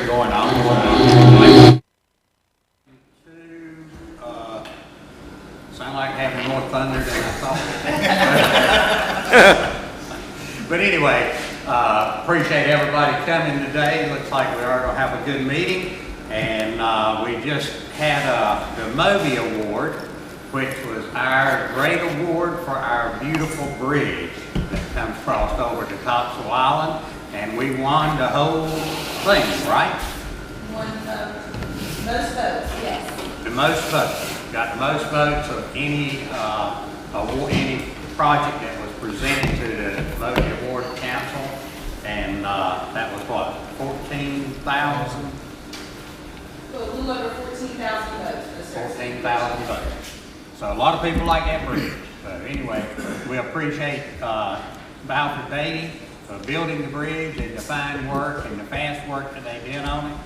going on. Sound like having more thunder than I thought. But anyway, appreciate everybody coming today. Looks like we are going to have a good meeting. And we just had the Moby Award, which was our great award for our beautiful bridge that comes across over to Topsail Island. And we won the whole thing, right? Won most votes, yes. The most votes. Got the most votes of any project that was presented to the Moby Award Council. And that was what, 14,000? Well, a little over 14,000 votes. 14,000 votes. So a lot of people like that bridge. So anyway, we appreciate Balfour Beatty for building the bridge and the fine work and the fast work that they did on it,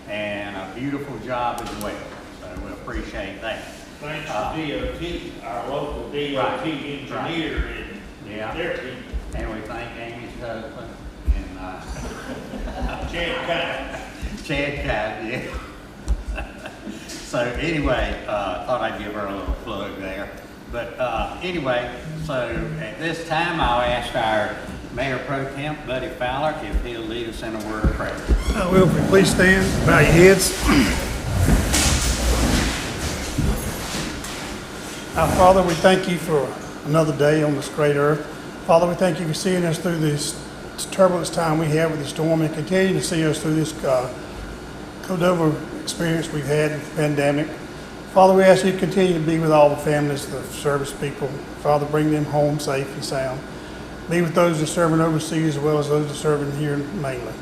and a beautiful job as well. So we appreciate that. Thanks to DOT, our local DOT engineer and their people. And we thank Amy's husband and Chad Kite, yeah. So anyway, thought I'd give her a little plug there. But anyway, so at this time I'll ask our Mayor Pro-Tem, Buddy Fowler, if he'll lead us in a word of prayer. I will. Please stand, bow your heads. Our Father, we thank you for another day on this great earth. Father, we thank you for seeing us through this turbulent time we have with the storm, and continue to see us through this Cordova experience we've had with the pandemic. Father, we ask you to continue to be with all the families, the service people. Father, bring them home safe and sound. Be with those that are serving overseas as well as those that are serving here mainly.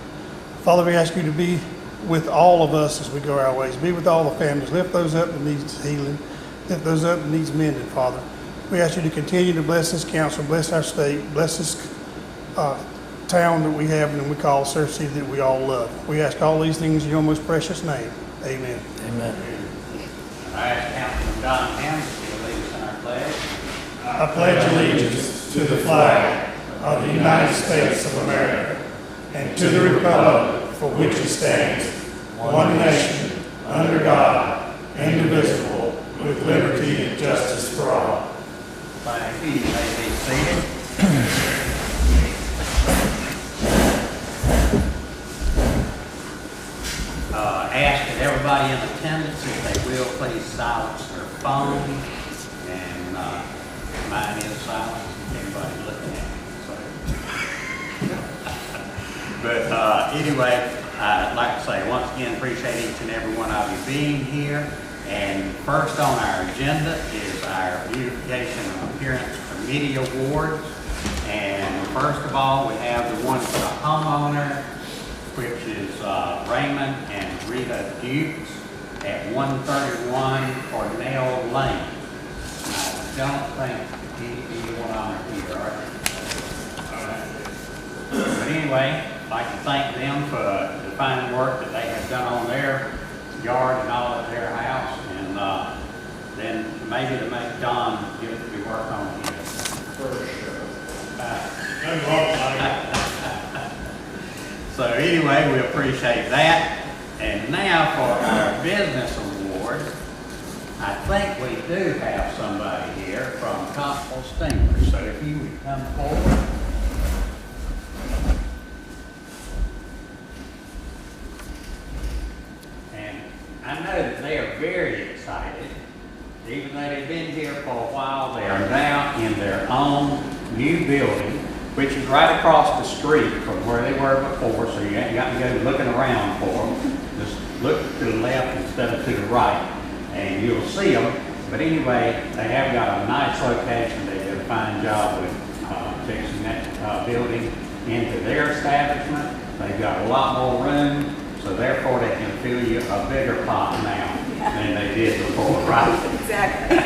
Father, we ask you to be with all of us as we go our ways. Be with all the families. Lift those up that needs healing. Lift those up that needs mending, Father. We ask you to continue to bless this council, bless our state, bless this town that we have and we call Surf City that we all love. We ask all these things in your most precious name. Amen. Amen. All right, Councilman Don Helms, will lead us in our pledge. I pledge allegiance to the flag of the United States of America and to the republic for which it stands, one nation, under God, indivisible, with liberty and justice for all. Thank you. You may be seated. Ask that everybody in attendance, if they will, please silence their phone. And mine is silent. Anybody looking at me. So. But anyway, I'd like to say once again, appreciate each and every one of you being here. And first on our agenda is our Beautification and Appearance Committee Awards. And first of all, we have the one for the homeowner, which is Raymond and Rita Dukes at 131 Cornell Lane. I don't think anyone on here, are they? But anyway, I'd like to thank them for the fine work that they have done on their yard and all of their house, and then maybe to make Don get it to be worked on here. For sure. So anyway, we appreciate that. And now for our business award, I think we do have somebody here from Topsail Steamer. So if you would come forward. And I know that they are very excited. Even though they've been here for a while, they are now in their own new building, which is right across the street from where they were before, so you ain't got to go looking around for them. Just look to the left instead of to the right, and you'll see them. But anyway, they have got a nice location. They did a fine job with fixing that building into their establishment. They've got a lot more room, so therefore they can fill you a bigger pot now than they did before, right? Exactly.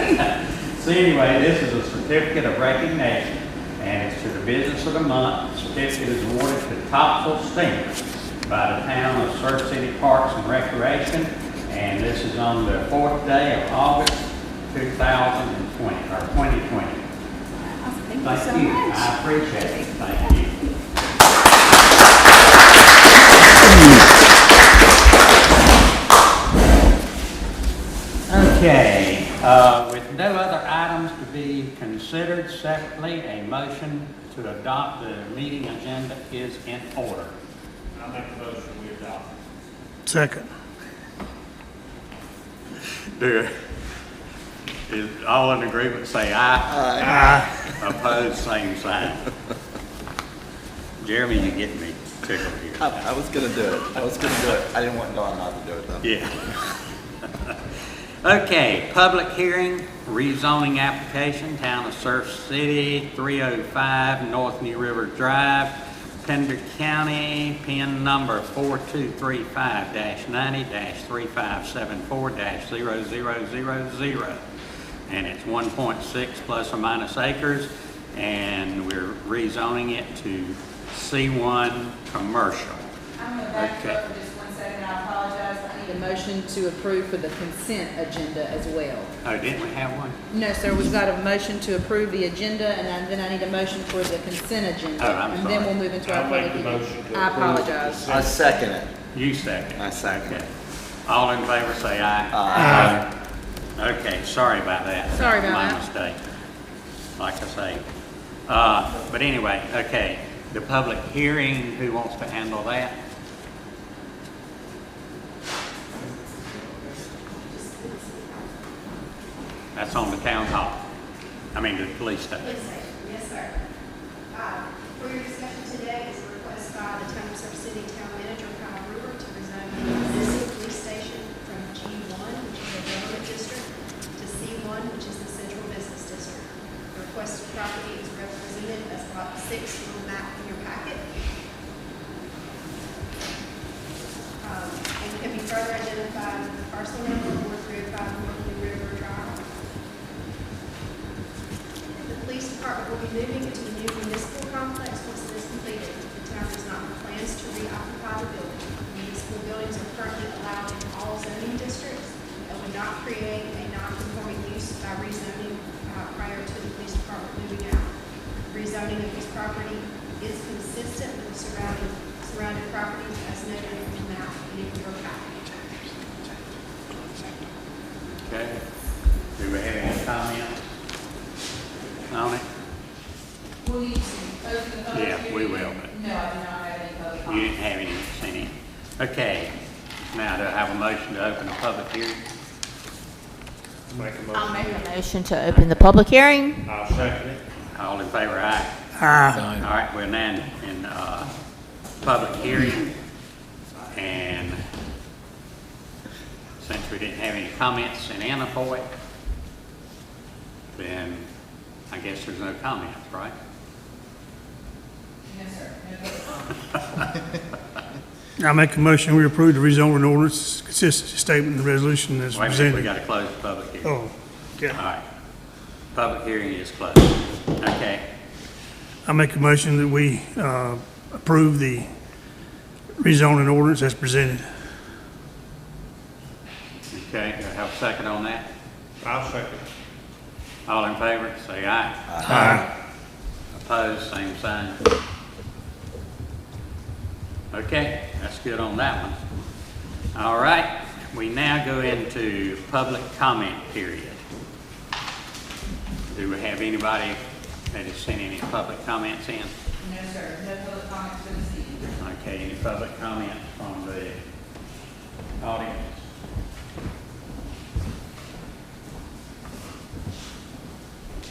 So anyway, this is a certificate of recognition, and it's to the business of the month. The certificate is awarded to Topsail Steamer by the town of Surf City Parks and Recreation, and this is on the 4th day of August 2020, or 2020. Thank you so much. I appreciate it. Thank you. considered. Secondly, a motion to adopt the meeting agenda is in order. I make a motion we adopt. Second. Is all in agreement, say aye. Aye. Opposed, same sign. Jeremy, you get me tickled here. I was gonna do it. I didn't want Dawn not to do it though. Yeah. Okay, public hearing, rezoning application, Town of Surf City, 305 North New River Drive, Pender County, PIN number 4235-90-3574-0000. And it's 1.6 plus or minus acres, and we're rezoning it to C1 commercial. I'm gonna back you Okay. up for just 1 second, I apologize. I need a motion to approve for the consent agenda as well. Oh, didn't we have one? No, sir, we've got a motion to approve the agenda, and then I need a motion for the consent agenda. Oh, I'm And sorry. then we'll move into our I'll make public the hearing. motion to I approve apologize. I second it. You second. I second it. Okay. All in favor, say aye. Aye. Okay, sorry about that. Sorry about My that. mistake, like I say. But anyway, okay, the public hearing, who wants to handle that? That's on the town hall. I mean, the police station. Yes, sir. For your discussion today is a request by the Town of Surf City Town Manager, Kyle Brewer, to rezone the existing police station from G1, which is a government district, to C1, which is the central business district. The requested property is represented as lot 6 on the map in your packet. And can be further identified with the parcel number 4305 North New River Drive. The police department will be moving into the new municipal complex once it is completed. The town does not have plans to reoccupy the building. Municipal buildings are currently allowed in all zoning districts and would not create a non-conforming use by rezoning prior to the police department moving out. Rezoning of this property is consistent with the surrounding properties as noted in the map in your package. Okay. Do we have any comments on it? We'll need to open the public Yeah, hearing. we will, but- No, I do not have any public You comment. didn't have any, any. Okay, now do I have a motion to open a public hearing? Make a I'll motion. make a motion to open the public hearing. I'll second it. All in favor, aye. Aye. All right, we're now in public hearing, and since we didn't have any comments in Anna for it, then I guess there's no comments, right? No, sir, no public comment. I make a motion, we approve the rezoning ordinance, consistency statement and resolution as Wait a minute, we presented. got to close the public hearing. Oh, okay. All right, public hearing is closed. Okay, I make a motion that we approve the rezoning ordinance as presented. okay, do I have a second on that? I'll second it. All in favor, say aye. Aye. Opposed, same sign. Okay, that's good on that one. All right, we now go into public comment period. Do we have anybody that has sent any public comments in? No, sir, no public comments for this evening. Okay, any public comment from the audience?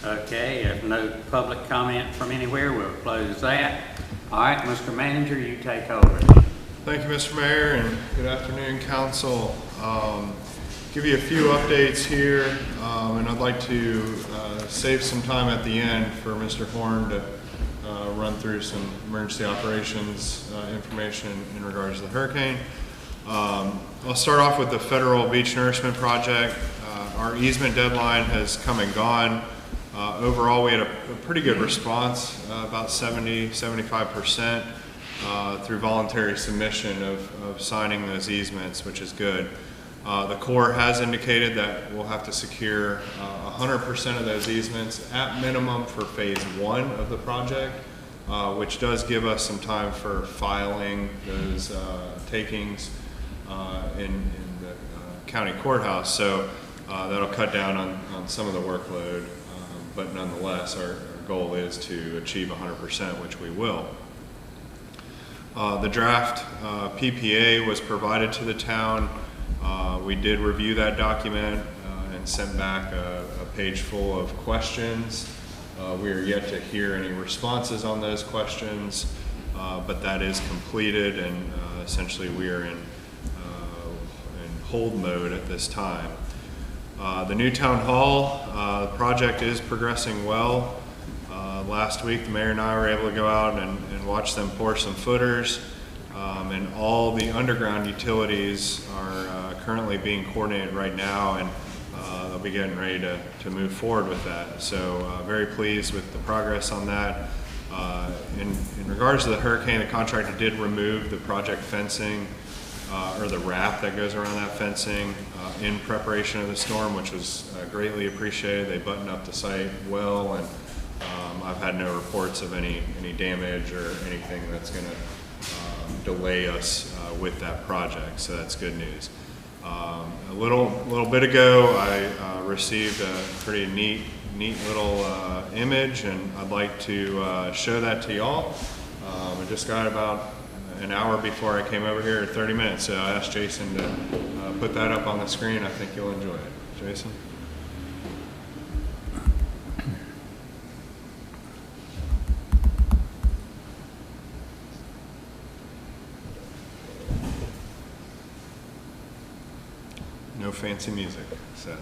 Okay, if no public comment from anywhere, we'll close that. All right, Mr. Manager, you take over. Thank you, Mr. Mayor, and good afternoon, council. Give you a few updates here, and I'd like to save some time at the end for Mr. Horn to run through some emergency operations information in regards to the hurricane. I'll start off with the federal beach nourishment project. Our easement deadline has come and gone. Overall, we had a pretty good response, about 70–75% through voluntary submission of signing those easements, which is good. The Corps has indicated that we'll have to secure 100% of those easements at minimum for phase 1 of the project, which does give us some time for filing those takings in the county courthouse. So that'll cut down on some of the workload but nonetheless, our goal is to achieve 100%, which we will. The draft PPA was provided to the town. We did review that document and sent back a page full of questions. We are yet to hear any responses on those questions, but that is completed, and essentially we are in hold mode at this time. The new town hall project is progressing well. Last week, the mayor and I were able to go out and watch them pour some footers, and all the underground utilities are currently being coordinated right now, and they'll be getting ready to move forward with that. So very pleased with the progress on that. In regards to the hurricane, the contractor did remove the project fencing, or the wrap that goes around that fencing in preparation of the storm, which was greatly appreciated. They buttoned up the site well, and I've had no reports of any damage or anything that's going to delay us with that project, so that's good news. A little bit ago, I received a pretty neat little image, and I'd like to show that to y'all. I just got about an hour before I came over here, 30 minutes, so I asked Jason to put that up on the screen. I think you'll enjoy it. Jason? No fancy music, so.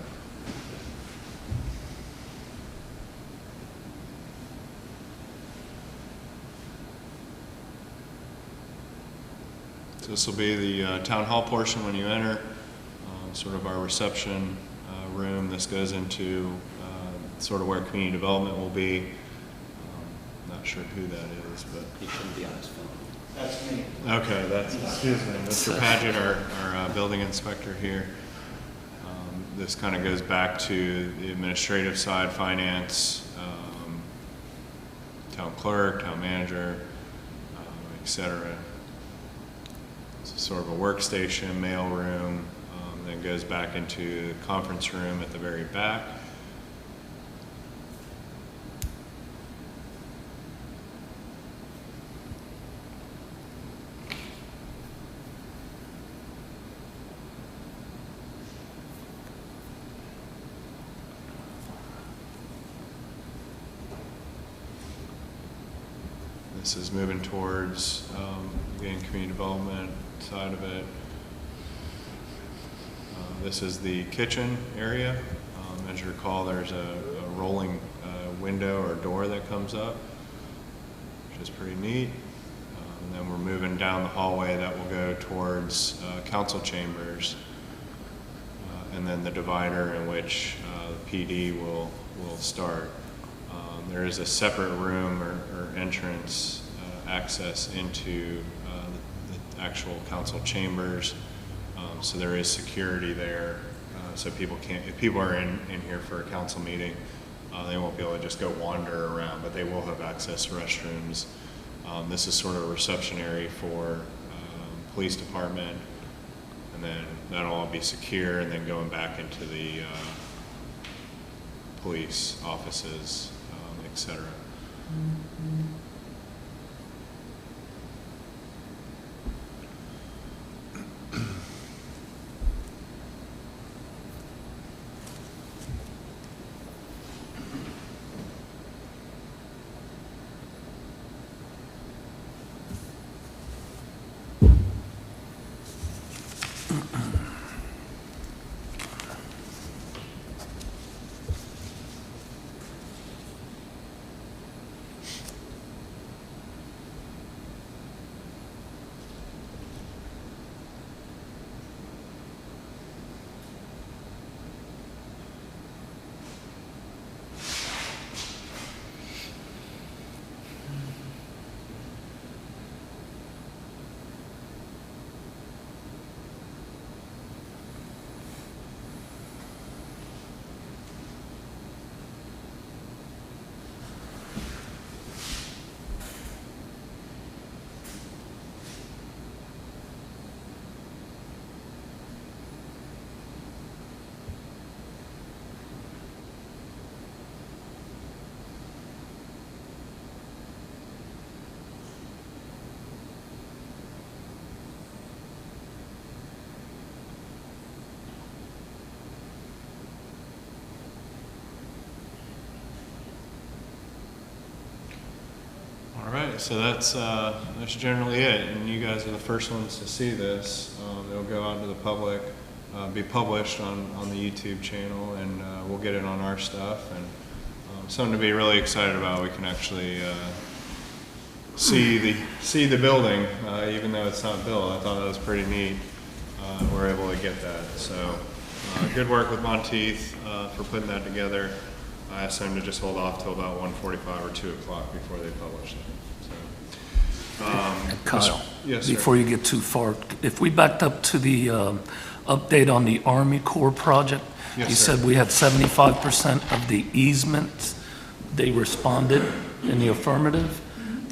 So this will be the town hall portion when you enter, sort of our reception room. This goes into sort of where community development will be. Not sure who that is, but He shouldn't be on his phone. That's me. okay, that's, excuse me, Mr. Paget, our building inspector here. This kind of goes back to the administrative side, finance, town clerk, town manager, et cetera. It's sort of a workstation, mail room, then goes back into the conference room at the very back. This is moving towards, again, community development side of it. This is the kitchen area. As you recall, there's a rolling window or door that comes up, which is pretty neat. And then we're moving down the hallway that will go towards council chambers, and then the divider in which the PD will start. There is a separate room or entrance access into the actual council chambers, so there is security there, so people can't, if people are in here for a council meeting, they won't be able to just go wander around, but they will have access to restrooms. This is sort of a reception area for police department, and then that'll all be secure, and then going back into the police offices, etc. right, so that's generally it, and you guys are the first ones to see this. It'll go out to the public, be published on the YouTube channel, and we'll get it on our stuff, and something to be really excited about. We can actually see the building, even though it's not built. I thought that was pretty neat. We're able to get that, so good work with Monteith for putting that together. I asked them to just hold off till about 1:45 or 2 o'clock before they publish it. So, Kyle, yes, sir. before you get too far, if we backed up to the update on the Army Corps project, Yes, you sir. said we had 75% of the easements, they responded in the affirmative.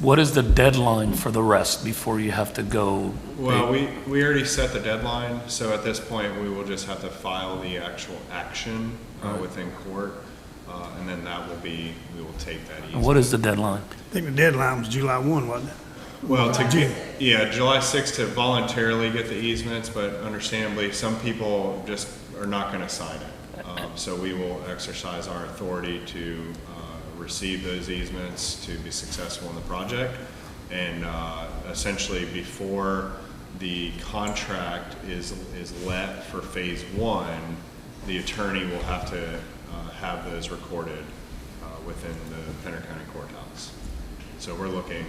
What is the deadline for the rest before you have to go? Well, we already set the deadline, so at this point, we will just have to file the actual action within court, and then we will take that easement. What is the deadline? I think the deadline was July 1, wasn't it? Well, July 6th to voluntarily get the easements, but understandably, some people just are not going to sign it. So we will exercise our authority to receive those easements to be successful in the project. And essentially, before the contract is let for phase 1, the attorney will have to have those recorded within the Pender County Courthouse. So we're looking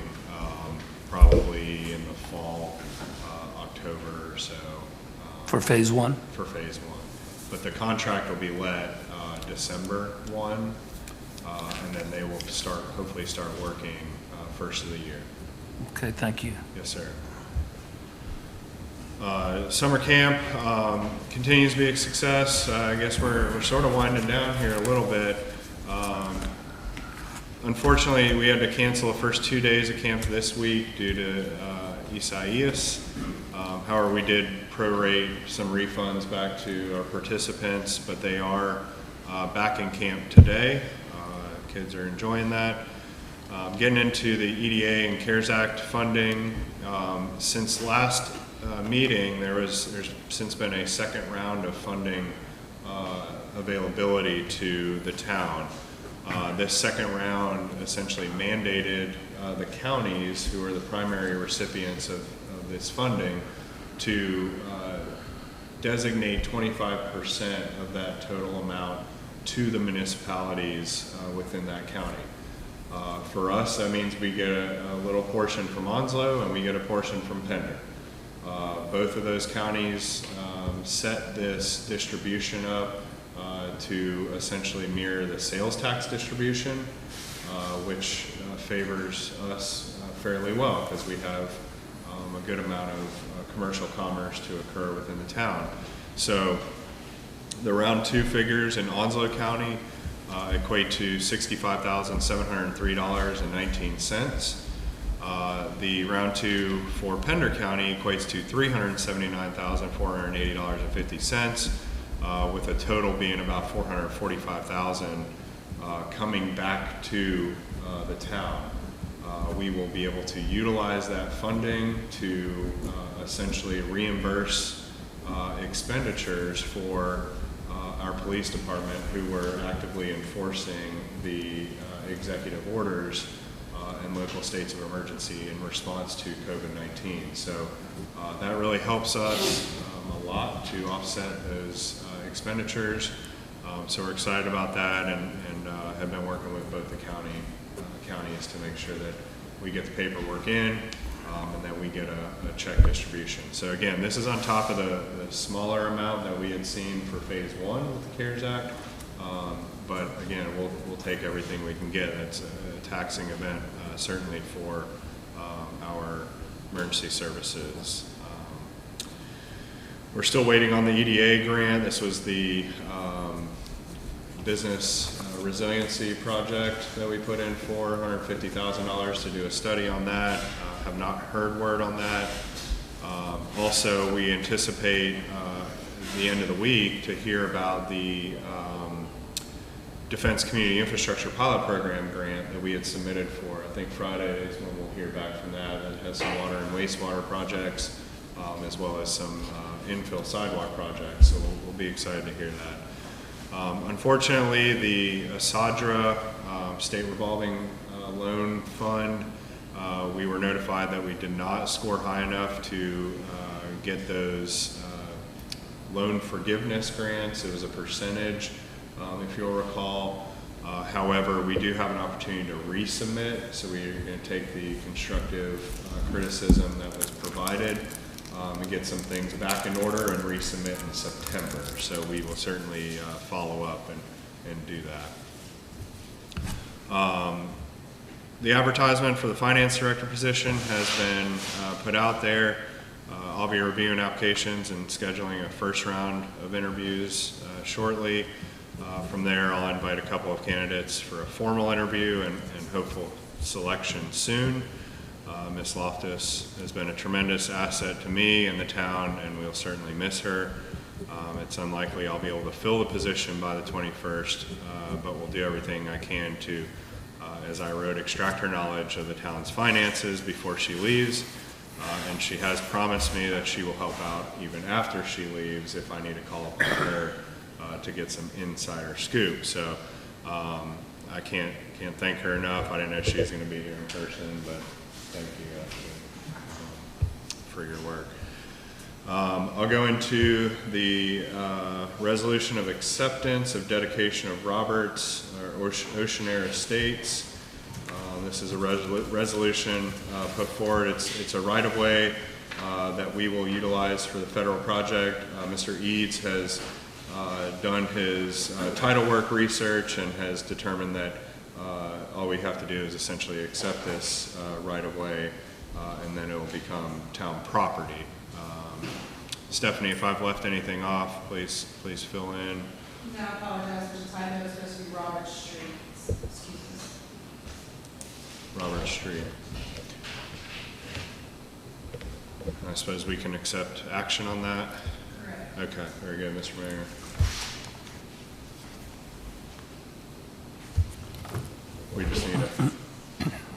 probably in the fall, October or so. For phase 1? For phase 1. But the contract will be let December 1, and then they will hopefully start working first of the year. Okay, thank you. Yes, sir. Summer camp continues to be a success. I guess we're sort of winding down here a little bit. Unfortunately, we had to cancel the first 2 days of camp this week due to Isaias. However, we did prorate some refunds back to our participants, but they are back in camp today. Kids are enjoying that. Getting into the EDA and CARES Act funding, since last meeting, there's since been a second round of funding availability to the town. This second round essentially mandated the counties, who are the primary recipients of this funding, to designate 25% of that total amount to the municipalities within that county. For us, that means we get a little portion from Onslow and we get a portion from Pender. Both of those counties set this distribution up to essentially mirror the sales tax distribution, which favors us fairly well because we have a good amount of commercial commerce to occur within the town. So the round 2 figures in Onslow County equate to $65,703.19. The round 2 for Pender County equates to $379,480.50, with a total being about $445,000 coming back to the town. We will be able to utilize that funding to essentially reimburse expenditures for our police department, who were actively enforcing the executive orders in local states of emergency in response to COVID-19. So that really helps us a lot to offset those expenditures. So we're excited about that, and have been working with both the counties to make sure that we get the paperwork in, and that we get a check distribution. So again, this is on top of the smaller amount that we had seen for phase 1 with the CARES Act. But again, we'll take everything we can get. It's a taxing event, certainly for our emergency services. We're still waiting on the EDA grant. This was the business resiliency project that we put in for $150,000 to do a study on that. Have not heard word on that. Also, we anticipate at the end of the week to hear about the Defense Community Infrastructure Pilot Program grant that we had submitted for. I think Friday is when we'll hear back from that. It has some water and wastewater projects, as well as some infill sidewalk projects, so we'll be excited to hear that. Unfortunately, the ASADRA State Revolving Loan Fund We were notified that we did not score high enough to get those loan forgiveness grants. It was a percentage, if you'll recall. However, we do have an opportunity to resubmit, so we're going to take the constructive criticism that was provided and get some things back in order and resubmit in September. So we will certainly follow up and do that. The advertisement for the finance director position has been put out there. I'll be reviewing applications and scheduling a first round of interviews shortly. From there, I'll invite a couple of candidates for a formal interview and hopeful selection soon. Ms. Loftus has been a tremendous asset to me and the town, and we'll certainly miss her. It's unlikely I'll be able to fill the position by the 21st, but we'll do everything I can to, as I wrote, extract her knowledge of the town's finances before she leaves. And she has promised me that she will help out even after she leaves if I need to call upon her to get some insider scoop. So I can't thank her enough. I didn't know she was going to be here in person, but thank you for your work. I'll go into the resolution of acceptance of dedication of Roberts or Ocean Air Estates. This is a resolution put forward. It's a right-of-way that we will utilize for the federal project. Mr. Eads has done his title work research and has determined that all we have to do is essentially accept this right-of-way and then it will become town property. Stephanie, if I've left anything off, please fill in. No, I apologize for the typo. It's supposed to be Robert Street. Excuse me. Robert Street. I suppose we can accept action on that? Correct. Okay, very good, Mr. Mayor. We just need a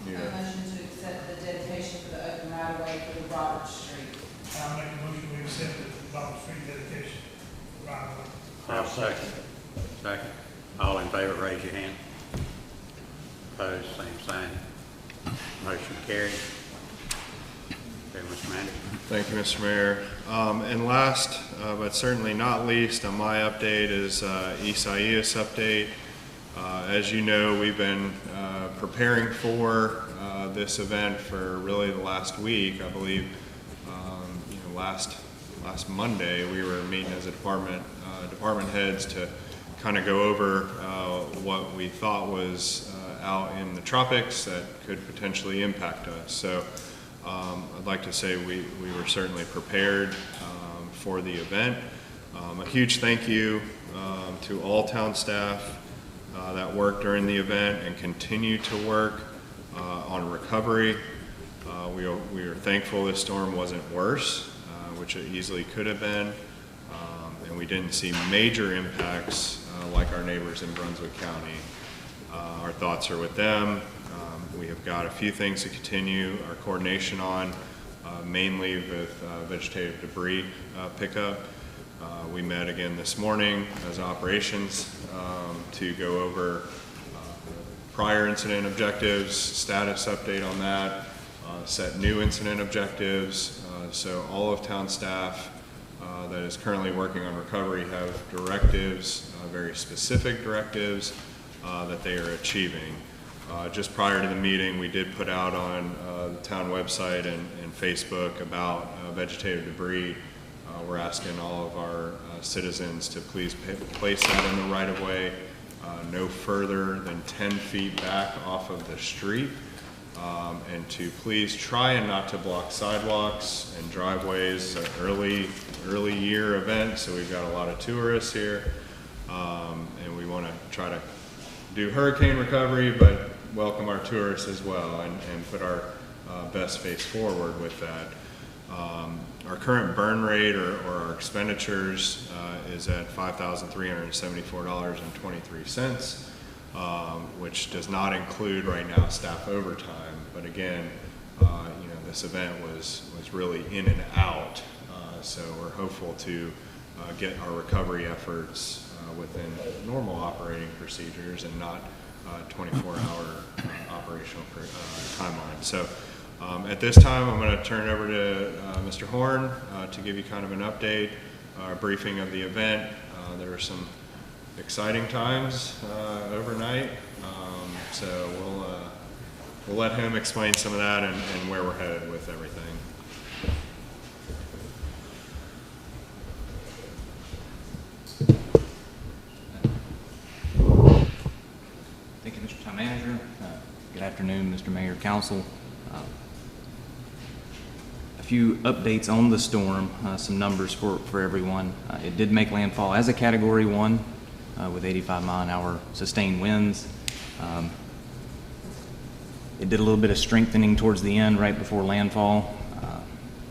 Motion to accept the dedication for the open right of way for the Robert Street. I'll make a motion we accept the Robert Street dedication. Right. I'll second. Second. All in favor, raise your hand. Opposed, same sign. Motion carried. Okay, Mr. Mandy. Thank you, Mr. Mayor. And last, but certainly not least, on my update is Isaias update. As you know, we've been preparing for this event for really the last week. I believe, last Monday we were meeting as a department heads to kind of go over what we thought was out in the tropics that could potentially impact us. So I'd like to say we were certainly prepared for the event. A huge thank you to all town staff that worked during the event and continue to work on recovery. We are thankful this storm wasn't worse, which it easily could have been, and we didn't see major impacts like our neighbors in Brunswick County. Our thoughts are with them. We have got a few things to continue our coordination on, mainly with vegetative debris pickup. We met again this morning as operations to go over prior incident objectives, status update on that, set new incident objectives. So all of town staff that is currently working on recovery have directives, very specific directives that they are achieving. Just prior to the meeting, we did put out on the town website and Facebook about vegetative debris. We're asking all of our citizens to please place that in the right of way, no further than 10 feet back off of the street, and to please try and not to block sidewalks and driveways. An early year event, so we've got a lot of tourists here, and we want to try to do hurricane recovery, but welcome our tourists as well and put our best face forward with that. Our current burn rate or our expenditures is at $5,374.23, which does not include right now staff overtime. But again, this event was really in and out, so we're hopeful to get our recovery efforts within normal operating procedures and not 24-hour operational timeline. So At this time, I'm going to turn it over to Mr. Horn to give you kind of an update, briefing of the event. There were some exciting times overnight, so we'll let him explain some of that and where we're headed with everything. Thank you, Mr. Town Manager. Good afternoon, Mr. Mayor, Council. A few updates on the storm, some numbers for everyone. It did make landfall as a Category 1 with 85-mile-an-hour sustained winds. It did a little bit of strengthening towards the end right before landfall,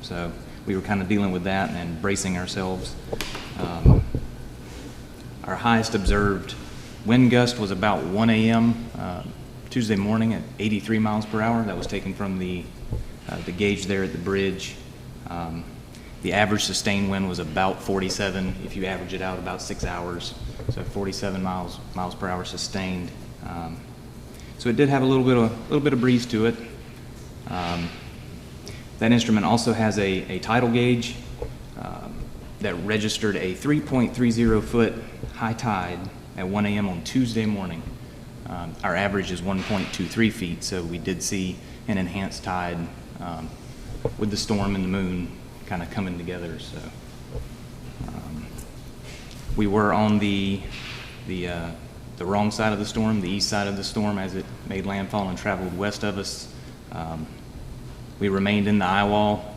so we were kind of dealing with that and bracing ourselves. Our highest observed wind gust was about 1 a.m. Tuesday morning at 83 miles per hour. That was taken from the gauge there at the bridge. The average sustained wind was about 47 if you average it out about 6 hours. So 47 miles per hour sustained. So it did have a little bit of breeze to it. That instrument also has a tidal gauge that registered a 3.30 foot high tide at 1 a.m. on Tuesday morning. Our average is 1.23 feet, so we did see an enhanced tide with the storm and the moon kind of coming together. So we were on the wrong side of the storm, the east side of the storm, as it made landfall and traveled west of us. We remained in the eye wall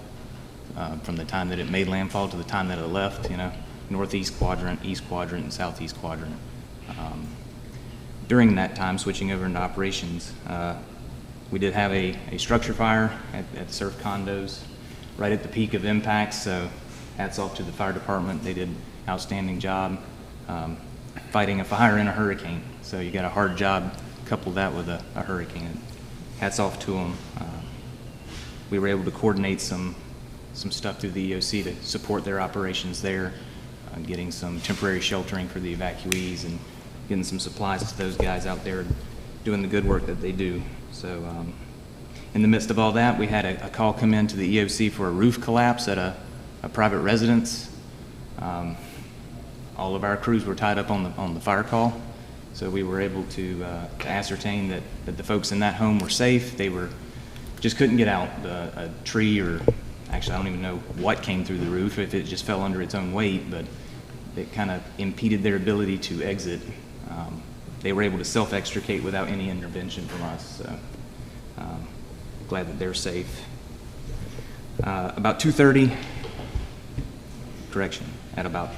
from the time that it made landfall to the time that it left, northeast quadrant, east quadrant, and southeast quadrant. During that time, switching over into operations, we did have a structure fire at Surf Condos right at the peak of impacts, so hats off to the fire department. They did an outstanding job fighting a fire in a hurricane. So you got a hard job, couple that with a hurricane. Hats off to them. We were able to coordinate some stuff through the EOC to support their operations there, getting some temporary sheltering for the evacuees and getting some supplies to those guys out there doing the good work that they do. So in the midst of all that, we had a call come in to the EOC for a roof collapse at a private residence. All of our crews were tied up on the fire call, so we were able to ascertain that the folks in that home were safe. They just couldn't get out. A tree, or actually I don't even know what came through the roof, if it just fell under its own weight, but it kind of impeded their ability to exit. They were able to self-extricate without any intervention from us, so glad that they're safe. About 2:30, correction, at about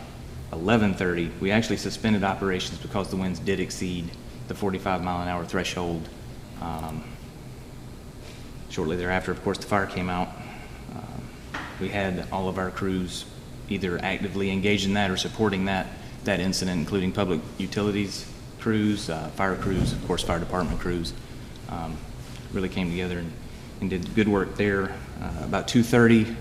11:30, we actually suspended operations because the winds did exceed the 45-mile-an-hour threshold. Shortly thereafter, of course, the fire came out. We had all of our crews either actively engaged in that or supporting that incident, including public utilities crews, fire crews, of course, fire department crews. Really came together and did good work there. About 2:30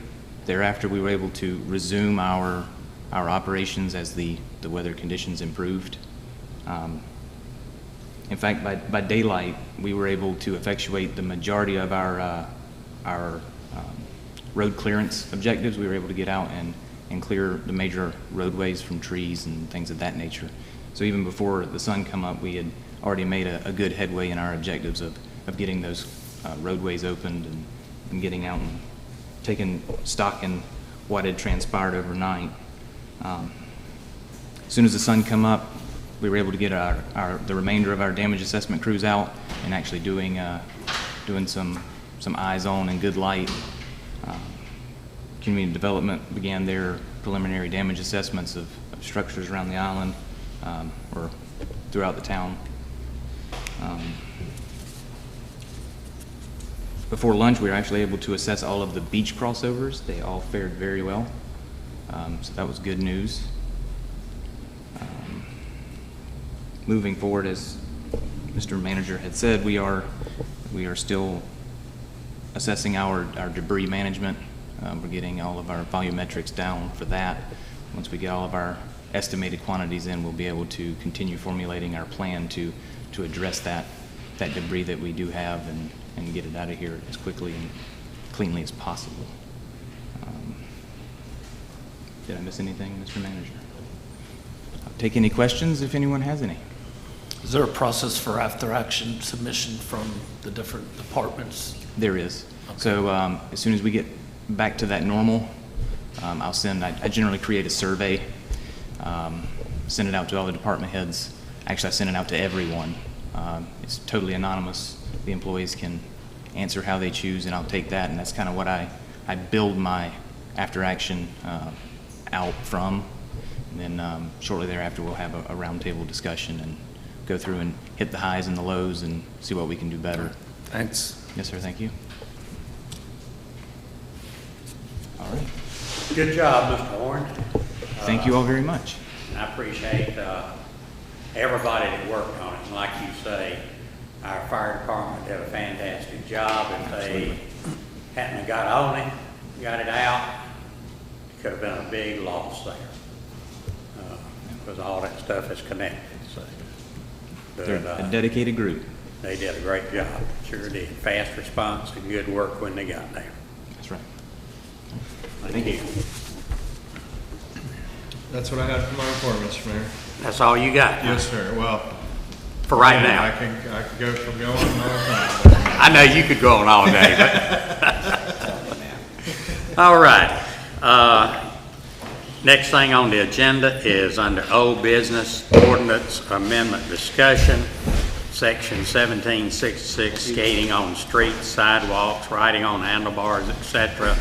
thereafter, we were able to resume our operations as the weather conditions improved. In fact, by daylight, we were able to effectuate the majority of our road clearance objectives. We were able to get out and clear the major roadways from trees and things of that nature. So even before the sun come up, we had already made a good headway in our objectives of getting those roadways opened and getting out and taking stock in what had transpired overnight. As soon as the sun come up, we were able to get the remainder of our damage assessment crews out and actually doing some eyes on and good light. Community development began their preliminary damage assessments of structures around the island or throughout the town. Before lunch, we were actually able to assess all of the beach crossovers. They all fared very well, so that was good news. Moving forward, as Mr. Manager had said, we are still assessing our debris management. We're getting all of our volumetrics down for that. Once we get all of our estimated quantities in, we'll be able to continue formulating our plan to address that debris that we do have and get it out of here as quickly cleanly as possible. Did I miss anything, Mr. Manager? I'll take any questions if anyone has any. Is there a process for after-action submission from the different departments? There is. Okay. So as soon as we get back to that normal, I'll send, I generally create a survey, send it out to all the department heads. Actually, I send it out to everyone. It's totally anonymous. The employees can answer how they choose, and I'll take that, and that's kind of what I build my after-action out from. And then shortly thereafter, we'll have a roundtable discussion and go through and hit the highs and the lows and see what we can do better. Thanks. Yes, sir. Thank you. All right. Good job, Mr. Horn. Thank you all very much. I appreciate everybody that worked on it. And like you say, our fire department did a fantastic job. If they hadn't have got on it, got it out, it could have been a big loss there. Because all that stuff is connected. So, They're a dedicated group. they did a great job. Sure did. Fast response and good work when they got there. That's right. Thank you. That's what I had for my report, Mr. Mayor. That's all you got? Yes, sir. Well, For right yeah, now. I could go from going on all time. I know you could go on all day, but. All right. Next thing on the agenda is under old business ordinance amendment discussion, section 1766, skating on streets, sidewalks, riding on handlebars, etc.,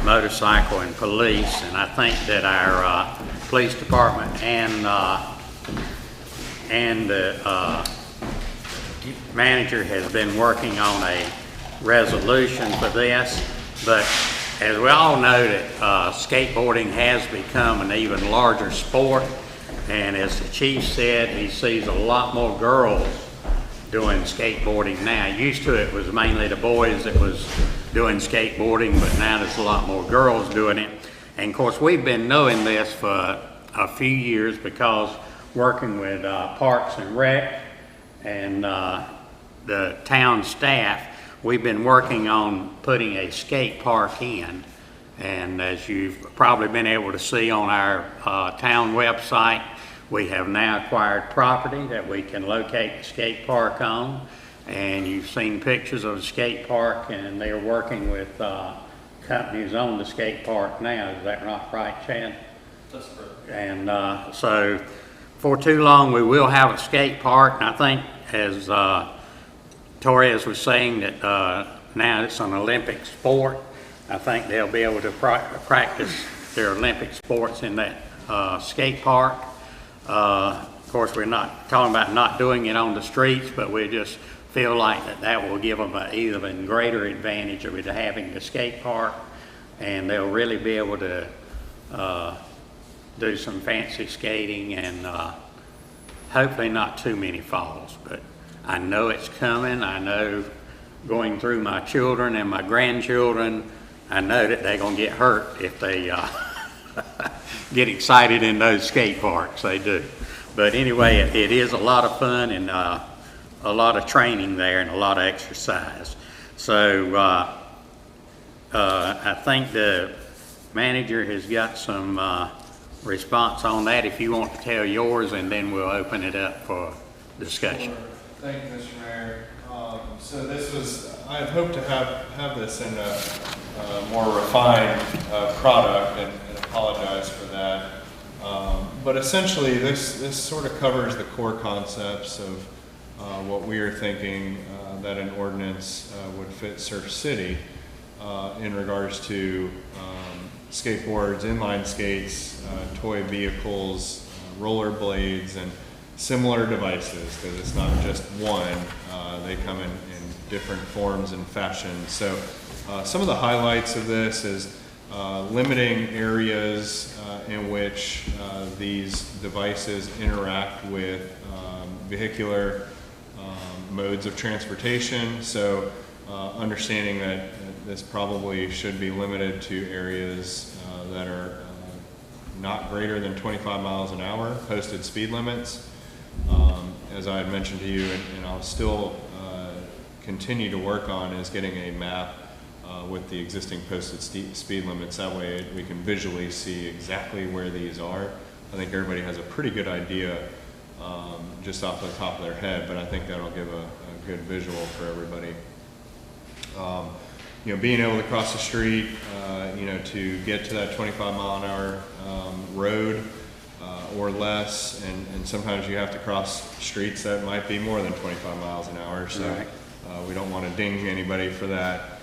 motorcycle and police. And I think that our police department and the manager has been working on a resolution for this, but as we all know that skateboarding has become an even larger sport, and as the chief said, he sees a lot more girls doing skateboarding now. Used to it was mainly the boys that was doing skateboarding, but now there's a lot more girls doing it. And of course, we've been knowing this for a few years because working with Parks and Rec and the town staff, we've been working on putting a skate park in. And as you've probably been able to see on our town website, we have now acquired property that we can locate the skate park on. And you've seen pictures of the skate park, and they're working with companies on the skate park now. Is that not right, Chad? That's correct. And so for too long, we will have a skate park. And I think as Torres was saying that now it's an Olympic sport. I think they'll be able to practice their Olympic sports in that skate park. Of course, we're not talking about not doing it on the streets, but we just feel like that will give them an even greater advantage of it having the skate park, and they'll really be able to do some fancy skating and hopefully not too many falls. But I know it's coming. I know going through my children and my grandchildren, I know that they're going to get hurt if they get excited in those skate parks. They do. But anyway, it is a lot of fun and a lot of training there and a lot of exercise. So I think the manager has got some response on that. If you want to tell yours, and then we'll open it up for discussion. Thank you, Mr. Mayor. So this was, I had hoped to have this in a more refined product, and apologize for that. But essentially, this sort of covers the core concepts of what we are thinking that an ordinance would fit Surf City in regards to skateboards, inline skates, toy vehicles, roller blades, and similar devices, because it's not just one. They come in different forms and fashions. So some of the highlights of this is limiting areas in which these devices interact with vehicular modes of transportation. So understanding that this probably should be limited to areas that are not greater than 25 miles an hour, posted speed limits. As I had mentioned to you, and I'll still continue to work on, is getting a map with the existing posted speed limits. That way we can visually see exactly where these are. I think everybody has a pretty good idea just off the top of their head, but I think that'll give a good visual for everybody. You know, being able to cross the street, you know, to get to that 25-mile-an-hour road or less, and sometimes you have to cross streets that might be more than 25 miles an hour, so Right. We don't want to ding anybody for that.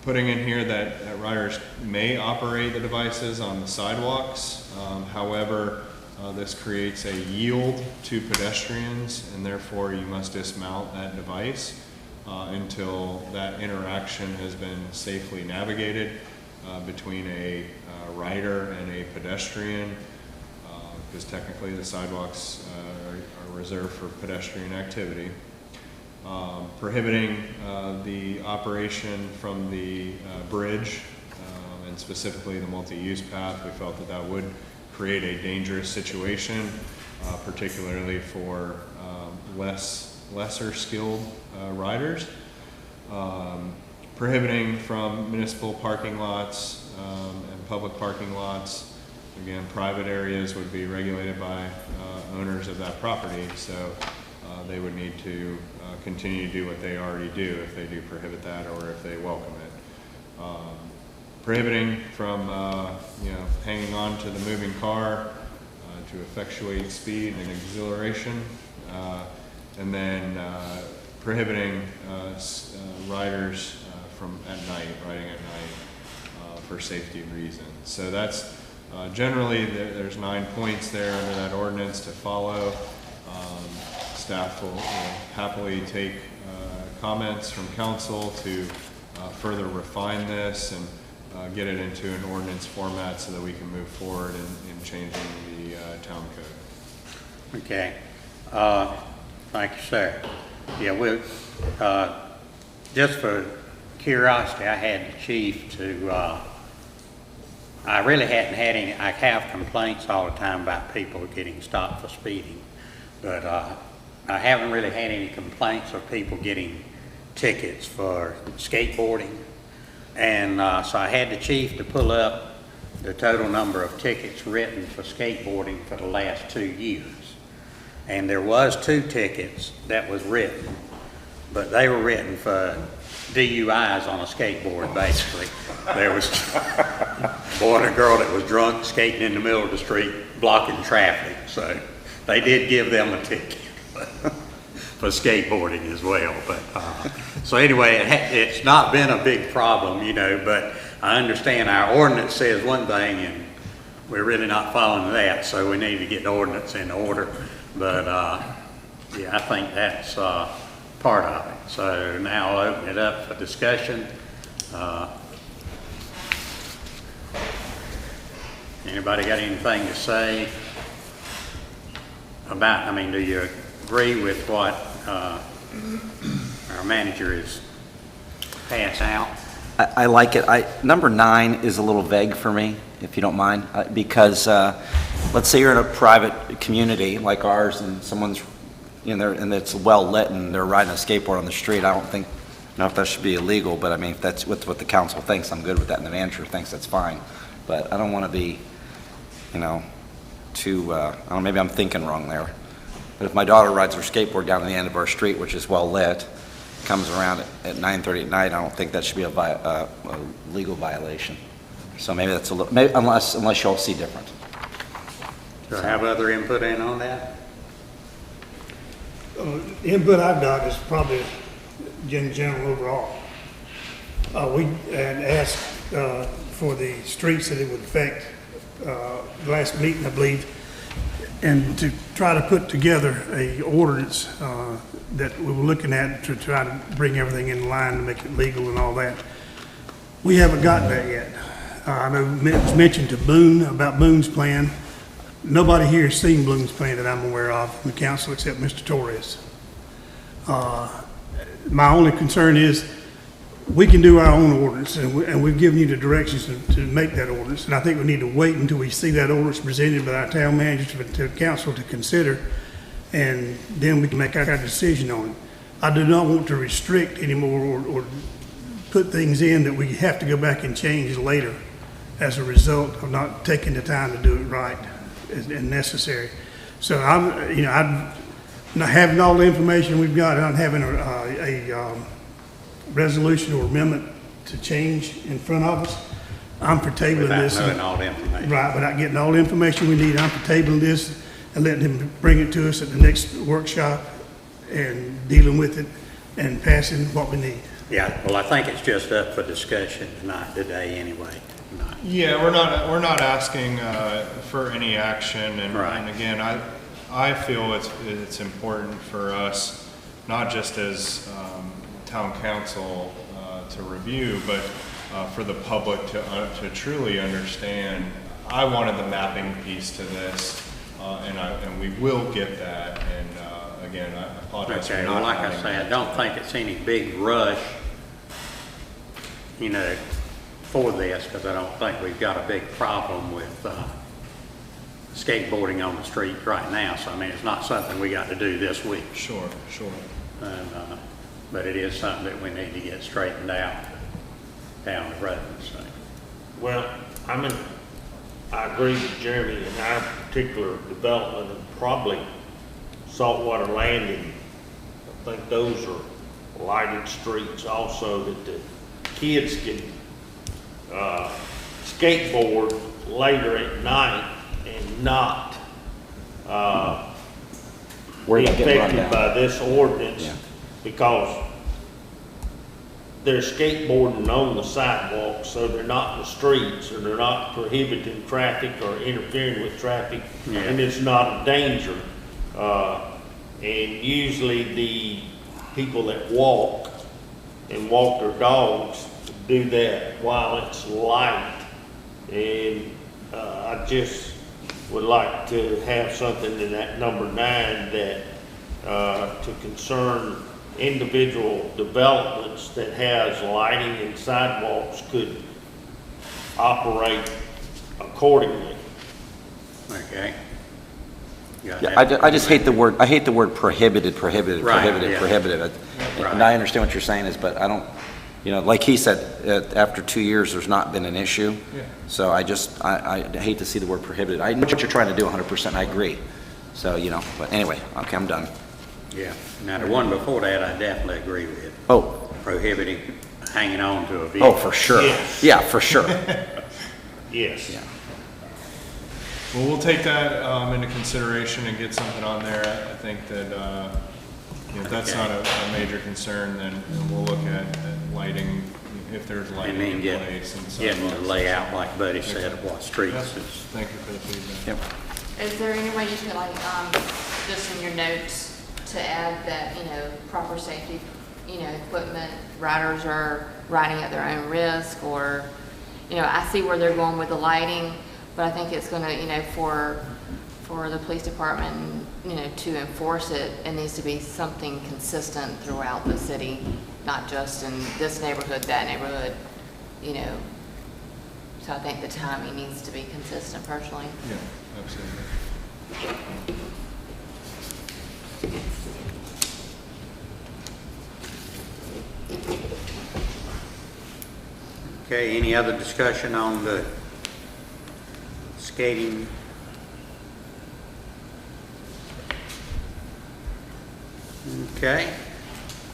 Putting in here that riders may operate the devices on the sidewalks. However, this creates a yield to pedestrians, and therefore you must dismount that device until that interaction has been safely navigated between a rider and a pedestrian, because technically the sidewalks are reserved for pedestrian activity. Prohibiting the operation from the bridge, and specifically the multi-use path. We felt that that would create a dangerous situation, particularly for lesser skilled riders. Prohibiting from municipal parking lots and public parking lots. Again, private areas would be regulated by owners of that property, so they would need to continue to do what they already do if they do prohibit that or if they welcome it. Prohibiting from you know, hanging on to the moving car to effectuate speed and exhilaration, and then prohibiting riders from riding at night for safety reasons. So that's generally there's 9 points there under that ordinance to follow. Staff will happily take comments from council to further refine this and get it into an ordinance format so that we can move forward in changing the town code. Okay. Thank you, sir. Yeah, we just for curiosity, I had the chief to, I really hadn't had any, I have complaints all the time about people getting stopped for speeding, but I haven't really had any complaints of people getting tickets for skateboarding. And so I had the chief to pull up the total number of tickets written for skateboarding for the last 2 years. And there was 2 tickets that was written, but they were written for DUIs on a skateboard, basically. There was a boy and a girl that was drunk skating in the middle of the street, blocking traffic. So they did give them a ticket for skateboarding as well. But so anyway, it's not been a big problem, you know, but I understand our ordinance says one thing and we're really not following that, so we need to get the ordinance in order. But yeah, I think that's part of it. So now I'll open it up for discussion. Anybody got anything to say about, I mean, do you agree with what our manager is pass out? I like it. Number 9 is a little vague for me, if you don't mind, because let's say you're in a private community like ours and someone's in there and it's well lit and they're riding a skateboard on the street. I don't know if that should be illegal, but I mean, if that's what the council thinks, I'm good with that, and the manager thinks that's fine. But I don't want to be, you know, too, I don't know, maybe I'm thinking wrong there. But if my daughter rides her skateboard down the end of our street, which is well lit, comes around at 9:30 at night, I don't think that should be a legal violation. So maybe that's a little, maybe, unless y'all see different. Do I have other input in on that? The input I've got is probably in general overall. We had asked for the streets that it would affect last meeting, I believe, and to try to put together a ordinance that we were looking at to try to bring everything in line and make it legal and all that. We haven't gotten there yet. I know it was mentioned to Boone about Boone's plan. Nobody here has seen Boone's plan that I'm aware of from the council except Mr. Torres. My only concern is we can do our own ordinance, and we've given you the directions to make that ordinance. And I think we need to wait until we see that ordinance presented by our town manager to council to consider, and then we can make our decision on it. I do not want to restrict anymore or put things in that we have to go back and change later as a result of not taking the time to do it right and necessary. So I'm, you know, I'm not having all the information we've got, I'm having a resolution or amendment to change in front of us. I'm for tabling Without this. knowing all the information. Right, without getting all the information we need, I'm for tabling this and letting him bring it to us at the next workshop and dealing with it and passing what we need. Yeah, well, I think it's just up for discussion tonight, today anyway. Tonight. Yeah, we're not asking for any action, and, Right. and again, I feel it's important for us, not just as town council to review, but for the public to truly understand. I wanted the mapping piece to this, and we will get that. And again, I apologize for Okay, not well, like I having say, I that. don't think it's any big rush, you know, for this, because I don't think we've got a big problem with skateboarding on the street right now. So, I mean, it's not something we got to do this week. Sure. And, but it is something that we need to get straightened out down the road. So. Well, I agree with Jeremy in our particular development, and probably Saltwater Landing. I think those are lighted streets also that the kids can skateboard later at night and not Where be they get run affected down. by this ordinance, Yeah. because they're skateboarding on the sidewalk, so they're not in the streets, or they're not prohibiting traffic or interfering with traffic, Yeah. and it's not a danger. And usually the people that walk and walk their dogs do that while it's light. And I just would like to have something in that number 9 that to concern individual developments that has lighting and sidewalks could operate accordingly. Okay. Got Yeah, that? I just hate the word, I hate the word prohibited. Right, yeah. Prohibited. Right. And I understand what you're saying is, but I don't, you know, like he said, after 2 years, there's not been an issue. Yeah. So I hate to see the word prohibited. I know what you're trying to do 100%, I agree. So, you know, but anyway, okay, I'm done. Yeah. Now, the one before that, I definitely agree with. Oh, Prohibiting hanging on to a vehicle. oh, for sure. Yes. Yeah, for sure. Yes. Yeah. Well, we'll take that into consideration and get something on there. I think that if that's Okay. not a major concern, then we'll look at lighting, if there's And lighting then in get, place. And getting the sidewalks. layout, like Buddy said, of what streets Yes, is. thank you for the feedback. Yep. Is there any way you could like, just in your notes to add that, you know, proper safety, you know, equipment, riders are riding at their own risk, or, you know, I see where they're going with the lighting, but I think it's gonna, you know, for the police department, you know, to enforce it, it needs to be something consistent throughout the city, not just in this neighborhood, that neighborhood, you know. So I think the timing needs to be consistent personally. Yeah, absolutely. Okay, any other discussion on the skating? Okay,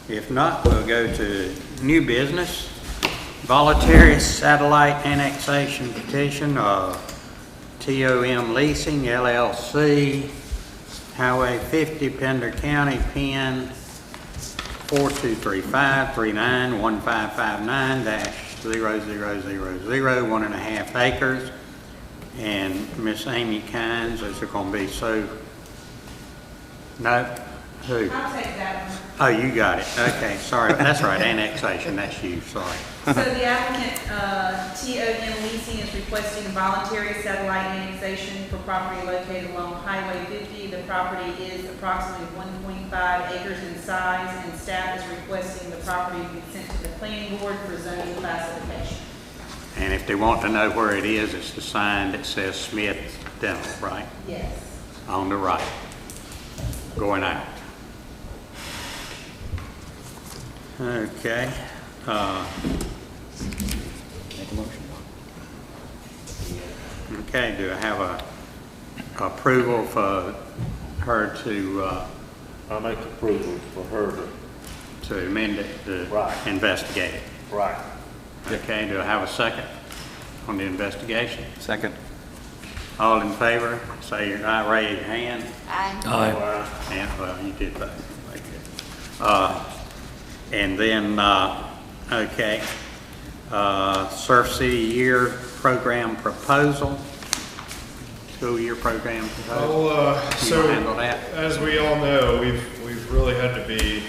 if not, we'll go to new business. Voluntary satellite annexation petition of TOM Leasing LLC, Highway 50, Pender County, PIN 4235-391559-0000, 1.5 acres. And Miss Amy Kynes, is it gonna be so? No? Who? I'll take that one. Oh, you got it. Okay, sorry. That's right, annexation, that's you, sorry. So the applicant, TOM Leasing, is requesting voluntary satellite annexation for property located along Highway 50. The property is approximately 1.5 acres in size, and staff is requesting the property be sent to the planning board for zoning classification. And if they want to know where it is, it's the sign that says Smith Dental, right? Yes. On the right, going out. Okay. Make a motion. Okay, do I have a approval for her to, I make approval for her to amend it, to Right. investigate it? to, right. Okay, do I have a second on the investigation? Second. All in favor, say your aye, raise your hand. Aye. And, well, you did both. And then, okay, Surf City Year Program Proposal, school year program proposal. Well, You so, wanna handle that? as we all know, we've really had to be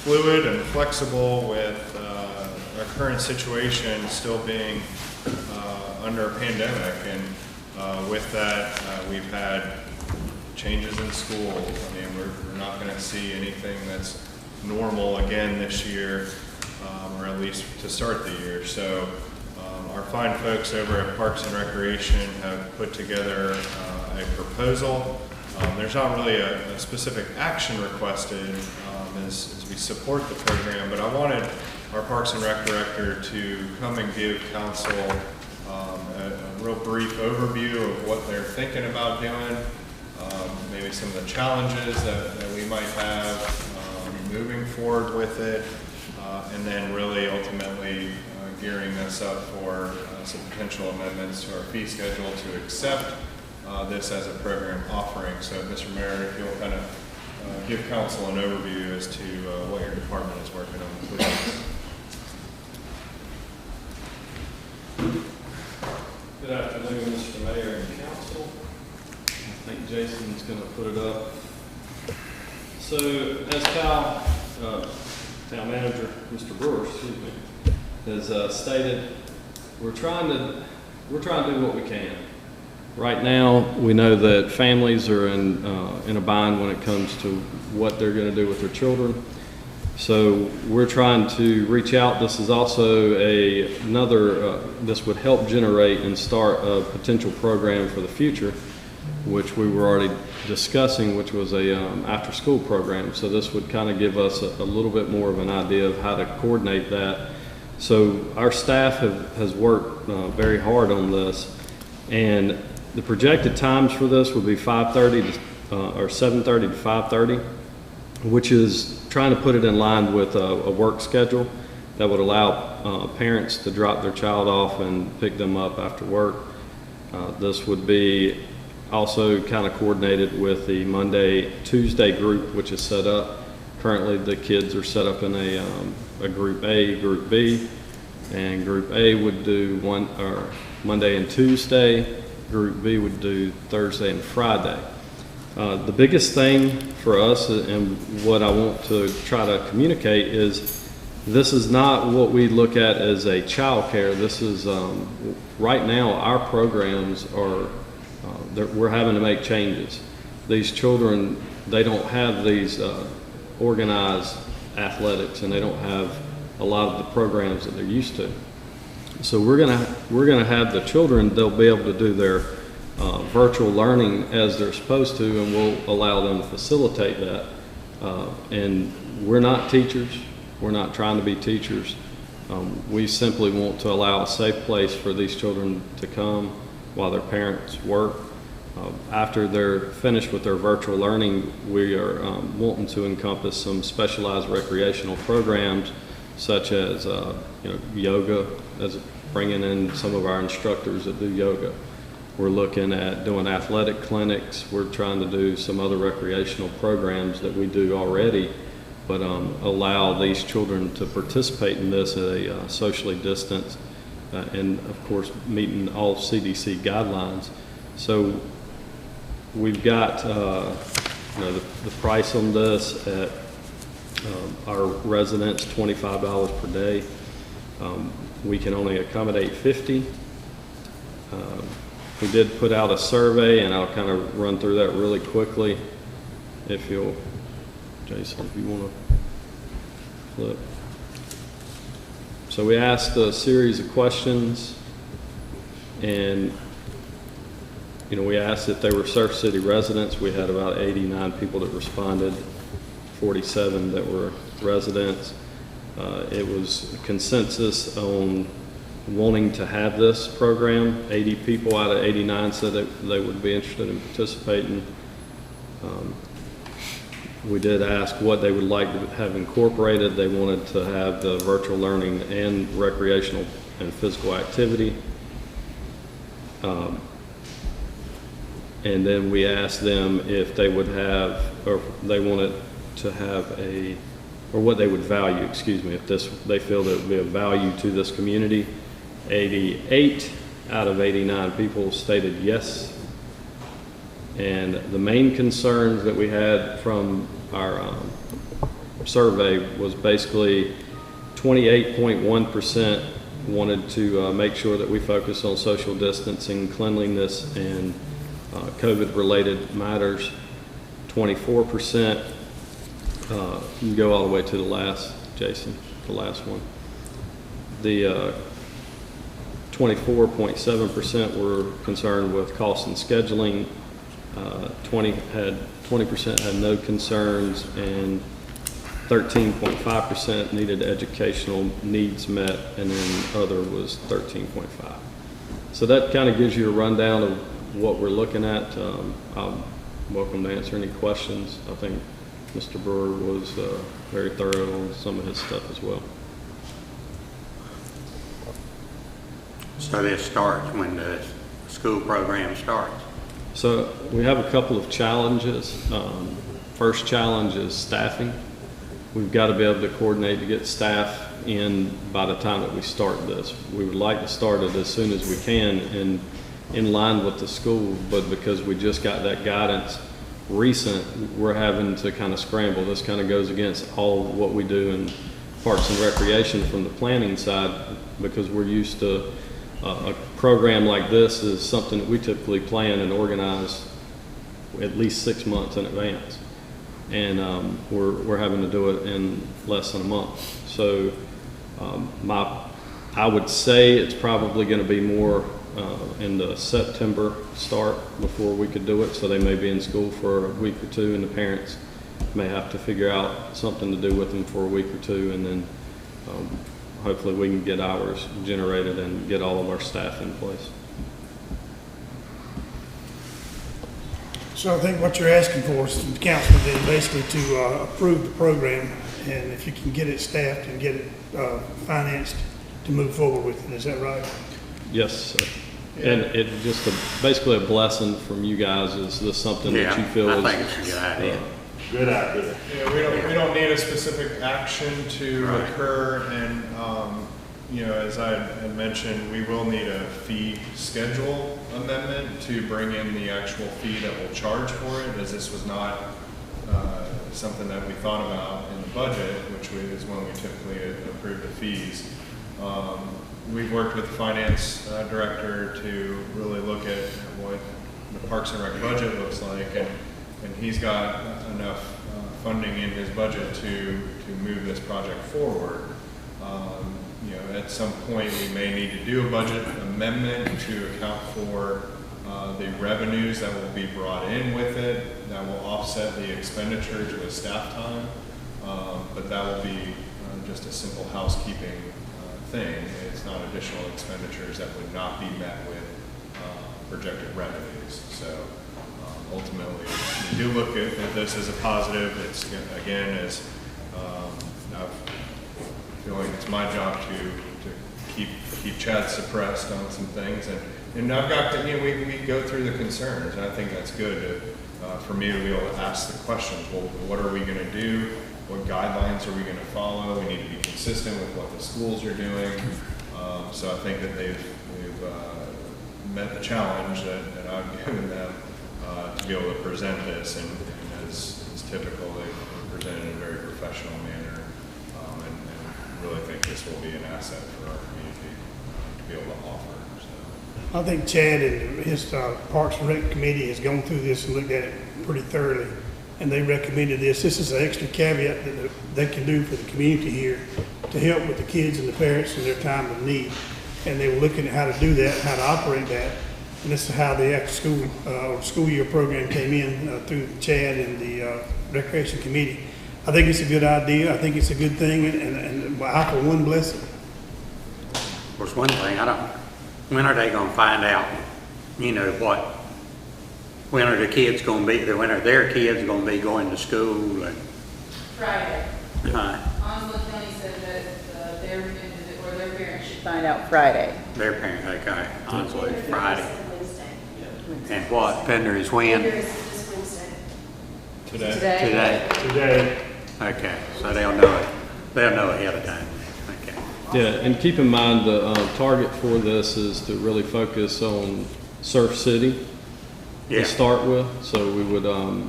fluid and flexible with our current situation still being under a pandemic. And with that, we've had changes in schools. I mean, we're not going to see anything that's normal again this year, or at least to start the year. So our fine folks over at Parks and Recreation have put together a proposal. There's not really a specific action requested as we support the program, but I wanted our Parks and Rec director to come and give council a real brief overview of what they're thinking about doing, maybe some of the challenges that we might have moving forward with it, and then really ultimately gearing us up for some potential amendments to our fee schedule to accept this as a program offering. So, Mr. Mayor, if you'll kind of give council an overview as to what your department is working on, please. Good afternoon, Mr. Mayor and Council. I think Jason's going to put it up. So, as Town Manager, Mr. Brewer, has stated, we're trying to do what we can. Right now, we know that families are in a bind when it comes to what they're going to do with their children. So we're trying to reach out. This is also this would help generate and start a potential program for the future, which we were already discussing, which was a after-school program. So this would kind of give us a little bit more of an idea of how to coordinate that. So our staff has worked very hard on this, and the projected times for this would be 5:30 or 7:30 to 5:30, which is trying to put it in line with a work schedule that would allow parents to drop their child off and pick them up after work. This would be also kind of coordinated with the Monday-Tuesday group, which is set up. Currently, the kids are set up in a Group A, Group B, and Group A would do Monday and Tuesday. Group B would do Thursday and Friday. The biggest thing for us and what I want to try to communicate is this is not what we look at as a child care. This is, right now, our programs are, we're having to make changes. These children, they don't have these organized athletics, and they don't have a lot of the programs that they're used to. So we're gonna have the children, they'll be able to do their virtual learning as they're supposed to, and we'll allow them to facilitate that. And we're not teachers. We're not trying to be teachers. We simply want to allow a safe place for these children to come while their parents work. After they're finished with their virtual learning, we are wanting to encompass some specialized recreational programs, such as yoga, as bringing in some of our instructors that do yoga. We're looking at doing athletic clinics. We're trying to do some other recreational programs that we do already, but allow these children to participate in this at a socially distanced and, of course, meeting all CDC guidelines. So we've got the price on this at our residents, $25 per day. We can only accommodate 50. We did put out a survey, and I'll kind of run through that really quickly. If you'll, Jason, if you want to flip. So we asked a series of questions, and we asked if they were Surf City residents. We had about 89 people that responded, 47 that were residents. It was a consensus on wanting to have this program. 80 people out of 89 said that they would be interested in participating. We did ask what they would like to have incorporated. They wanted to have the virtual learning and recreational and physical activity. And then we asked them if they would have, or they wanted to have or what they would value, excuse me, if they feel that it would be of value to this community. 88 out of 89 people stated yes. And the main concerns that we had from our survey was basically 28.1% wanted to make sure that we focus on social distancing, cleanliness, and COVID-related matters. 24%, you can go all the way to the last, Jason, the last one. The 24.7% were concerned with cost and scheduling. 20% had no concerns, and 13.5% needed educational needs met, and then other was 13.5. So that kind of gives you a rundown of what we're looking at. I'm welcome to answer any questions. I think Mr. Brewer was very thorough on some of his stuff as well. So this starts when the school program starts. So we have a couple of challenges. First challenge is staffing. We've got to be able to coordinate to get staff in by the time that we start this. We would like to start it as soon as we can and in line with the school, but because we just got that guidance recent, we're having to kind of scramble. This kind of goes against all what we do in Parks and Recreation from the planning side, because we're used to a program like this is something that we typically plan and organize at least 6 months in advance. And we're having to do it in less than a month. So I would say it's probably going to be more in the September start before we could do it. So they may be in school for a week or two, and the parents may have to figure out something to do with them for a week or two, and then hopefully we can get hours generated and get all of our staff in place. So I think what you're asking for is the council then basically to approve the program, and if you can get it staffed and get it financed to move forward with it. Is that right? Yes, sir. And it just basically a blessing from you guys. Is this something that you feel I think it's a good idea. Good idea. Yeah, we don't need a specific action to occur, and you know, as I had mentioned, we will need a fee schedule amendment to bring in the actual fee that we'll charge for it, as this was not something that we thought about in the budget, which is when we typically approve the fees. We've worked with the finance director to really look at what the Parks and Rec budget looks like, and he's got enough funding in his budget to move this project forward. You know, at some point we may need to do a budget amendment to account for the revenues that will be brought in with it, that will offset the expenditures with staff time, but that will be just a simple housekeeping thing. It's not additional expenditures that would not be met with projected revenues. So ultimately, we do look at this as a positive. It's, again, as I feel like it's my job to keep Chad suppressed on some things, and I've got to, you know, we go through the concerns, and I think that's good for me to be able to ask the questions. Well, what are we going to do? What guidelines are we going to follow? We need to be consistent with what the schools are doing. So I think that they've met the challenge that I've given them to be able to present this, and as typical, they've presented in a very professional manner, and really think this will be an asset for our community to be able to offer. So. I think Chad and his Parks and Rec committee has gone through this and looked at it pretty thoroughly, and they recommended this. This is an extra caveat that they can do for the community here to help with the kids and the parents in their time of need. And they were looking at how to do that, how to operate that. And this is how the after school year program came in through Chad and the Recreation Committee. I think it's a good idea. I think it's a good thing, and I for one bless it. Of course, one thing, when are they gonna find out, you know, when are the kids gonna be, when are their kids gonna be going to school and, Friday. Onslow County said that their parents should find out Friday. their parents, okay, Onslow is Friday. Wednesday. And what, Pender is when? There is this Wednesday. Today? Today, Okay, so they'll know ahead of time, okay. Yeah, and keep in mind, the target for this is to really focus on Surf City Yeah. to start with. So we would,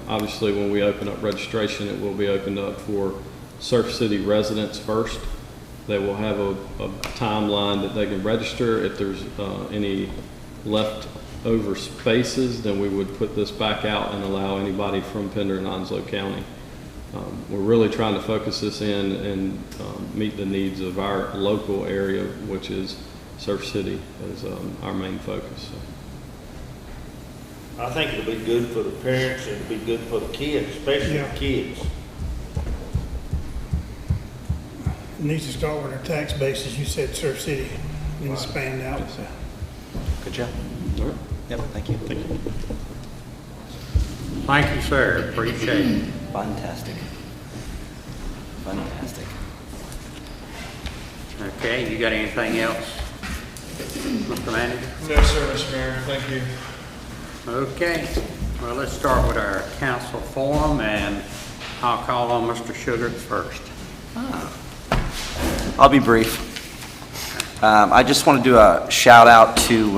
obviously, when we open up registration, it will be opened up for Surf City residents first. They will have a timeline that they can register. If there's any leftover spaces, then we would put this back out and allow anybody from Pender and Onslow County. We're really trying to focus this in and meet the needs of our local area, which is Surf City, as our main focus. So. I think it'll be good for the parents and it'll be good for the kids, especially Yeah. the kids. It needs to start with our tax base, as you said, Surf City, and expand out. Good job. All right. Yep, thank you. Thank you, sir, appreciate it. Fantastic. Fantastic. Okay, you got anything else, Mr. Manager? No, sir, Mr. Mayor, thank you. Okay, well, let's start with our council forum, and I'll call on Mr. Shugarts first. I'll be brief. I just want to do a shout out to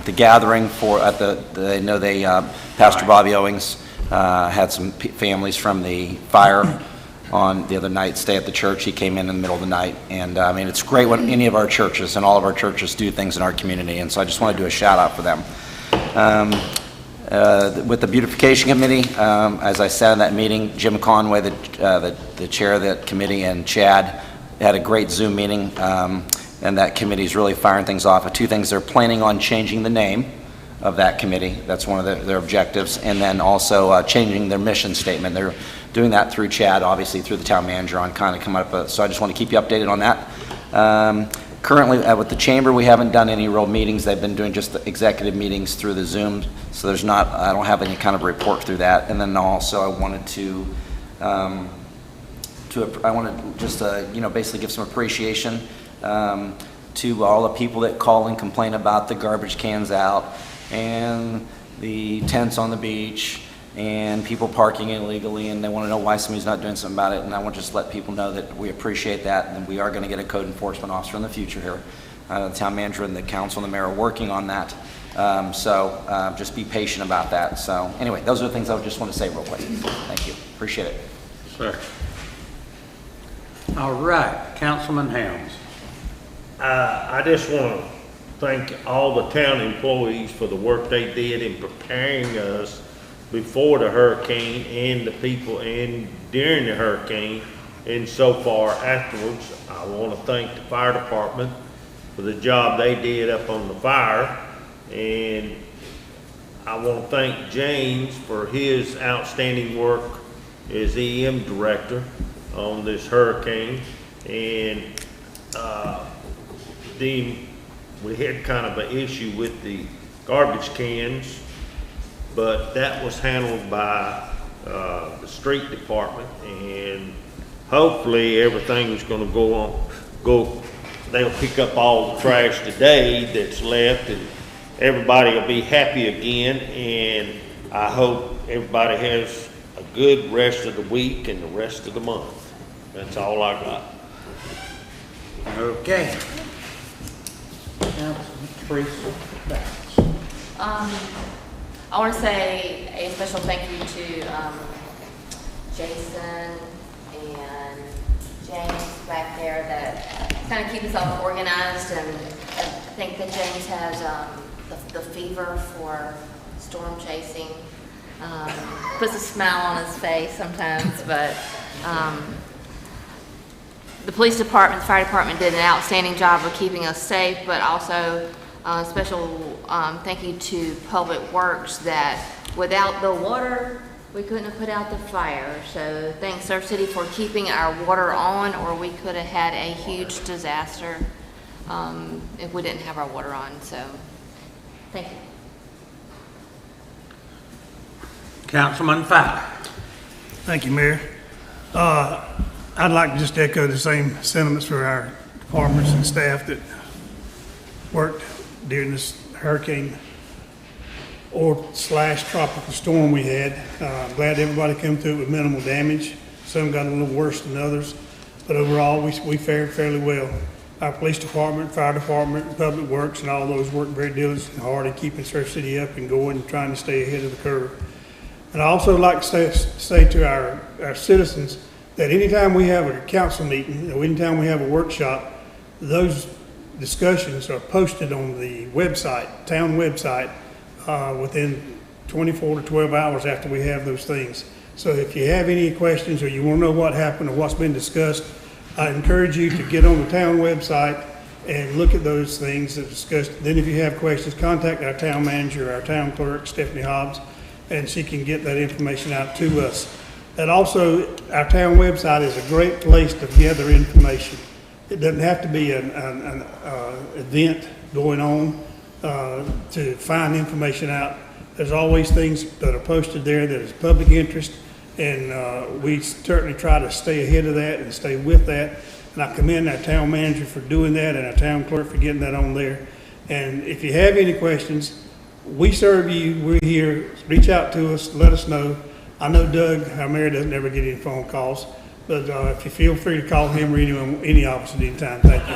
the gathering for Pastor Bobby Owings had some families from the fire on the other night stay at the church. He came in the middle of the night, and I mean, it's great when any of our churches and all of our churches do things in our community, and so I just want to do a shout out for them. With the beautification committee, as I said in that meeting, Jim Conway, the chair of that committee, and Chad had a great Zoom meeting, and that committee is really firing things off. Two things: they're planning on changing the name of that committee. That's one of their objectives, and then also changing their mission statement. They're doing that through Chad, obviously through the town manager, on kind of coming up with, so I just want to keep you updated on that. Currently, with the chamber, we haven't done any real meetings. They've been doing just the executive meetings through the Zoom, so I don't have any kind of report through that. And then also, I wanted to just basically give some appreciation to all the people that call and complain about the garbage cans out and the tents on the beach and people parking illegally, and they want to know why somebody's not doing something about it. And I want to just let people know that we appreciate that, and we are going to get a code enforcement officer in the future here. The town manager and the council and the mayor are working on that. So just be patient about that. So anyway, those are the things I just want to say real quick. Thank you. Appreciate it. Sir. All right, Councilman Helms. I just want to thank all the town employees for the work they did in preparing us before the hurricane and the people and during the hurricane and so far afterwards. I want to thank the fire department for the job they did up on the fire, and I want to thank James for his outstanding work as EM director on this hurricane. And we had kind of an issue with the garbage cans, but that was handled by the street department, and hopefully everything is going to go. They'll pick up all the trash today that's left, and everybody will be happy again. And I hope everybody has a good rest of the week and the rest of the month. That's all I got. Okay. Councilman Teresa. I want to say a special thank you to Jason and James back there that kind of keep us all organized, and I think that James has the fever for storm chasing. Puts a smile on his face sometimes, but the police department, the fire department did an outstanding job of keeping us safe, but also special thank you to Public Works that without the water we couldn't have put out the fire. So thanks our city for keeping our water on, or we could have had a huge disaster if we didn't have our water on. So thank you. Councilman Fowler. Thank you, Mayor. I'd like to just echo the same sentiments for our departments and staff that worked during this hurricane or / tropical storm we had. Glad everybody came through it with minimal damage. Some got a little worse than others, but overall, we fared fairly well. Our police department, fire department, and public works, and all those worked very diligently and hard at keeping Surf City up and going and trying to stay ahead of the curve. And I also like to say to our citizens that anytime we have a council meeting, or anytime we have a workshop, those discussions are posted on the website, town website, within 24 to 12 hours after we have those things. So if you have any questions or you want to know what happened or what's been discussed, I encourage you to get on the town website and look at those things that are discussed. Then if you have questions, contact our town manager, our town clerk, Stephanie Hobbs, and she can get that information out to us. And also, our town website is a great place to gather information. It doesn't have to be an event going on to find information out. There's always things that are posted there that is public interest, and we certainly try to stay ahead of that and stay with that. And I commend our town manager for doing that and our town clerk for getting that on there. And if you have any questions, we serve you. We're here. Reach out to us. Let us know. I know Doug, our mayor, doesn't ever get any phone calls, but if you feel free to call him or any of us at any time. Thank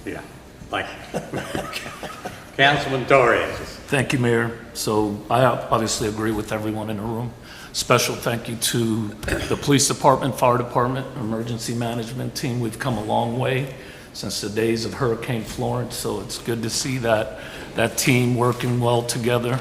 you. Yeah, thank you. Councilman Torres. Thank you, Mayor. So I obviously agree with everyone in the room. Special thank you to the police department, fire department, emergency management team. We've come a long way since the days of Hurricane Florence, so it's good to see that team working well together,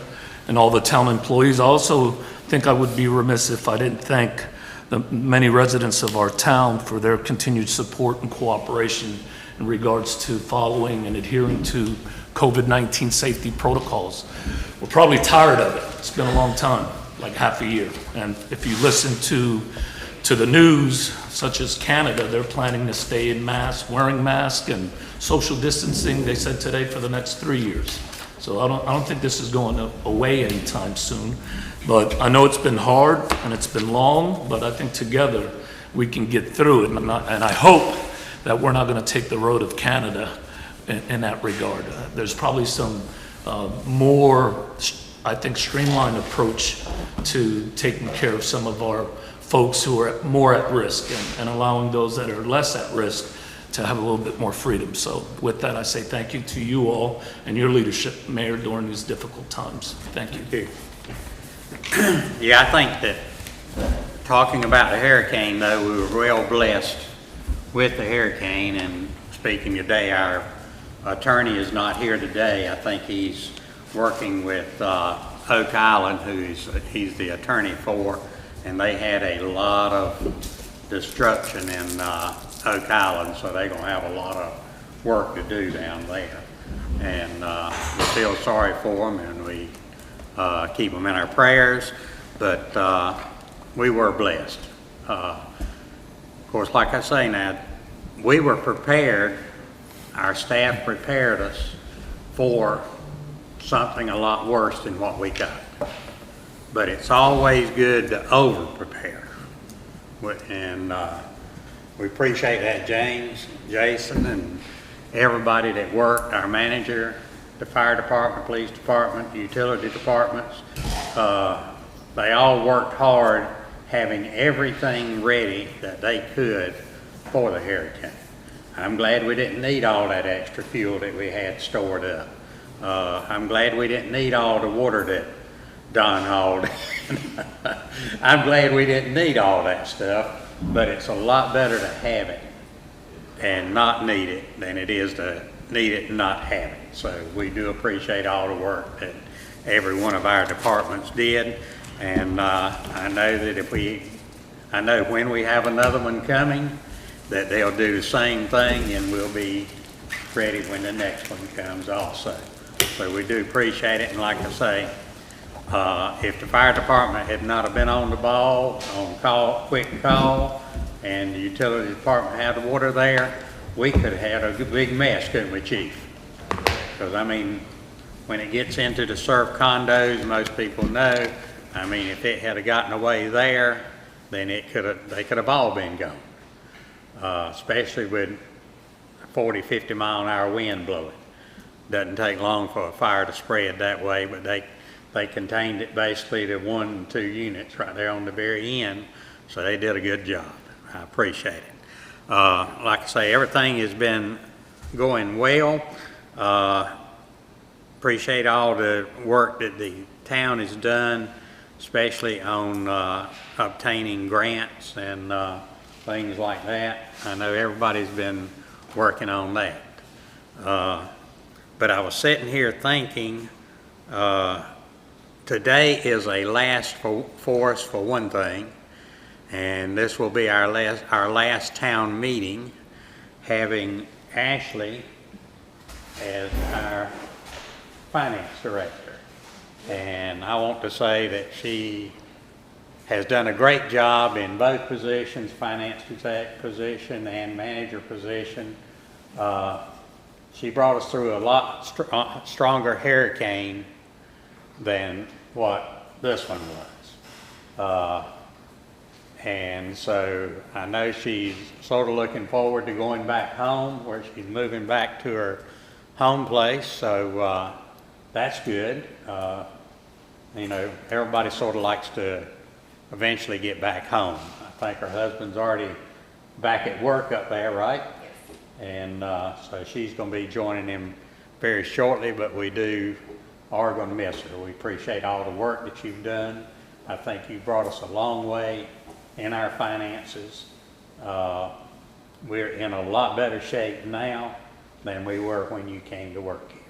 and all the town employees. I also think I would be remiss if I didn't thank the many residents of our town for their continued support and cooperation in regards to following and adhering to COVID-19 safety protocols. We're probably tired of it. It's been a long time, like half a year. And if you listen to the news, such as Canada, they're planning to stay in masks, wearing masks and social distancing, they said today, for the next 3 years. So I don't think this is going away anytime soon. But I know it's been hard and it's been long, but I think together we can get through it. And I hope that we're not going to take the road of Canada in that regard. There's probably some more, I think, streamlined approach to taking care of some of our folks who are more at risk, and allowing those that are less at risk to have a little bit more freedom. So with that, I say thank you to you all and your leadership, Mayor, during these difficult times. Thank you. Yeah, I think that talking about the hurricane, though, we were well blessed with the hurricane. And speaking today, our attorney is not here today. I think he's working with Oak Island, he's the attorney for, and they had a lot of destruction in Oak Island, so they're going to have a lot of work to do down there. And we feel sorry for them, and we keep them in our prayers, but we were blessed. Of course, like I say now, we were prepared, our staff prepared us for something a lot worse than what we got. But it's always good to over-prepare. And we appreciate that, James, Jason, and everybody that worked, our manager, the fire department, police department, utility departments. They all worked hard having everything ready that they could for the hurricane. I'm glad we didn't need all that extra fuel that we had stored up. I'm glad we didn't need all the water that Don hauled. I'm glad we didn't need all that stuff, but it's a lot better to have it and not need it than it is to need it and not have it. So we do appreciate all the work that every one of our departments did. And I know that I know when we have another one coming, that they'll do the same thing, and we'll be ready when the next one comes also. So we do appreciate it, and like I say, If the fire department had not have been on the ball, on call, quick call, and the utility department had the water there, we could have had a big mess, couldn't we, chief? Because, I mean, when it gets into the surf condos, most people know, I mean, if it had gotten away there, then they could have all been gone. Especially with 40, 50 mile an hour wind blowing. Doesn't take long for a fire to spread that way, but they contained it basically to 1 and 2 units right there on the very end, so they did a good job. I appreciate it. Like I say, everything has been going well. Appreciate all the work that the town has done, especially on obtaining grants and things like that. I know everybody's been working on that. But I was sitting here thinking, today is a last for us for one thing, and this will be our last town meeting, having Ashley as our finance director. And I want to say that she has done a great job in both positions, finance exec position and manager position. She brought us through a lot stronger hurricane than what this one was. And so I know she's sort of looking forward to going back home, where she's moving back to her home place. So that's good. You know, everybody sort of likes to eventually get back home. I think her husband's already back at work up there, right? Yes. And so she's going to be joining him very shortly, but we are going to miss her. We appreciate all the work that you've done. I think you brought us a long way in our finances. We're in a lot better shape now than we were when you came to work here,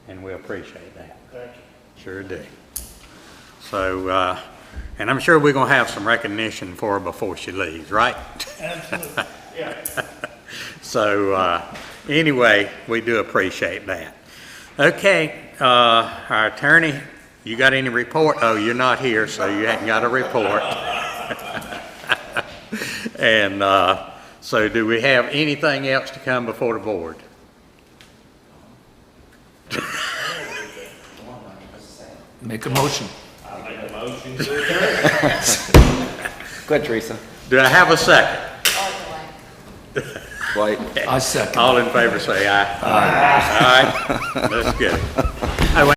and we appreciate that. Thank you. Sure do. So, and I'm sure we're going to have some recognition for her before she leaves, right? Absolutely, yeah. So, anyway, we do appreciate that. Okay, our attorney, you got any report? Oh, you're not here, so you haven't got a report. And so do we have anything else to come before the board? Make a motion. I make a motion to Go ahead, Teresa. Do I have a second? Dwight. I second. All in favor say aye. Aye. All right, that's good.